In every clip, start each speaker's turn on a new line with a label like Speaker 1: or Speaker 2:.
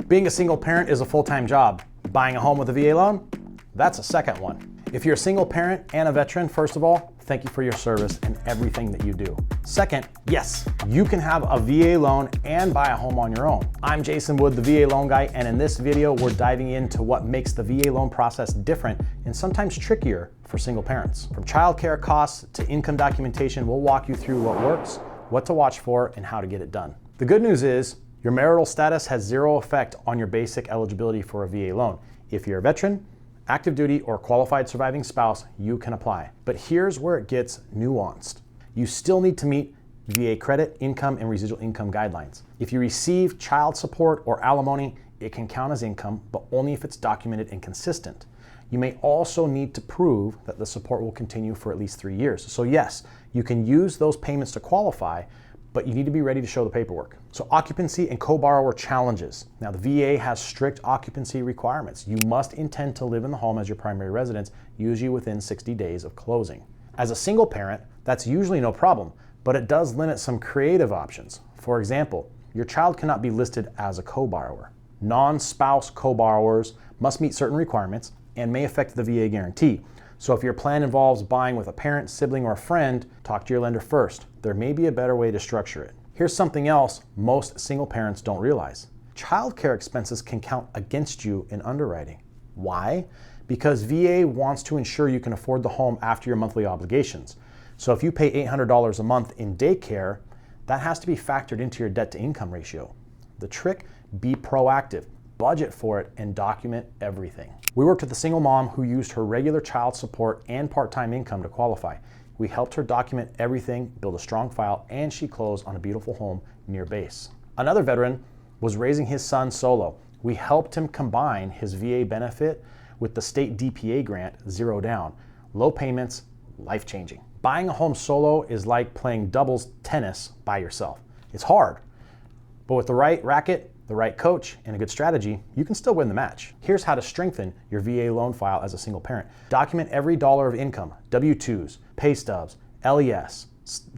Speaker 1: Being a single parent is a full-time job. Buying a home with a VA loan? That's a second one. If you're a single parent and a veteran, first of all, thank you for your service and everything that you do. Second, yes, you can have a VA loan and buy a home on your own. I'm Jason Wood, the VA loan guy, and in this video, we're diving into what makes the VA loan process different and sometimes trickier for single parents. From childcare costs to income documentation, we'll walk you through what works, what to watch for, and how to get it done. The good news is, your marital status has zero effect on your basic eligibility for a VA loan. If you're a veteran, active duty, or qualified surviving spouse, you can apply. But here's where it gets nuanced. You still need to meet VA credit, income, and residual income guidelines. If you receive child support or alimony, it can count as income, but only if it's documented and consistent. You may also need to prove that the support will continue for at least 3 years. So yes, you can use those payments to qualify, but you need to be ready to show the paperwork. So occupancy and co-borrower challenges. Now the VA has strict occupancy requirements. You must intend to live in the home as your primary residence, usually within 60 days of closing. As a single parent, that's usually no problem, but it does limit some creative options. For example, your child cannot be listed as a co-borrower. Non-spouse co-borrowers must meet certain requirements and may affect the VA guarantee. So if your plan involves buying with a parent, sibling, or a friend, talk to your lender first. There may be a better way to structure it. Here's something else most single parents don't realize. Childcare expenses can count against you in underwriting. Why? Because VA wants to ensure you can afford the home after your monthly obligations. So if you pay $800 a month in daycare, that has to be factored into your debt to income ratio. The trick, be proactive. Budget for it and document everything. We worked with a single mom who used her regular child support and part-time income to qualify. We helped her document everything, build a strong file, and she closed on a beautiful home near base. Another veteran was raising his son solo. We helped him combine his VA benefit with the state DPA grant, zero down. Low payments, life-changing. Buying a home solo is like playing doubles tennis by yourself. It's hard, but with the right racket, the right coach, and a good strategy, you can still win the match. Here's how to strengthen your VA loan file as a single parent. Document every dollar of income, W-2s, pay stubs, LES,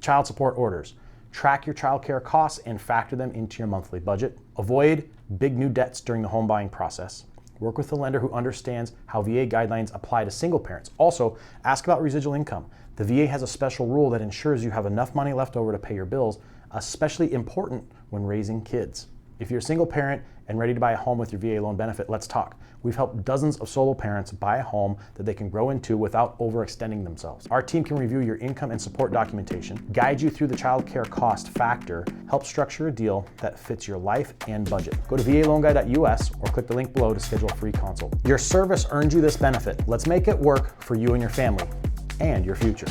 Speaker 1: child support orders. Track your childcare costs and factor them into your monthly budget. Avoid big new debts during the home buying process. Work with a lender who understands how VA guidelines apply to single parents. Also, ask about residual income. The VA has a special rule that ensures you have enough money left over to pay your bills, especially important when raising kids. If you're a single parent and ready to buy a home with your VA loan benefit, let's talk. We've helped dozens of solo parents buy a home that they can grow into without overextending themselves. Our team can review your income and support documentation, guide you through the childcare cost factor, help structure a deal that fits your life and budget. Go to VALoanGuy.us or click the link below to schedule a free consult. Your service earned you this benefit. Let's make it work for you and your family and your future.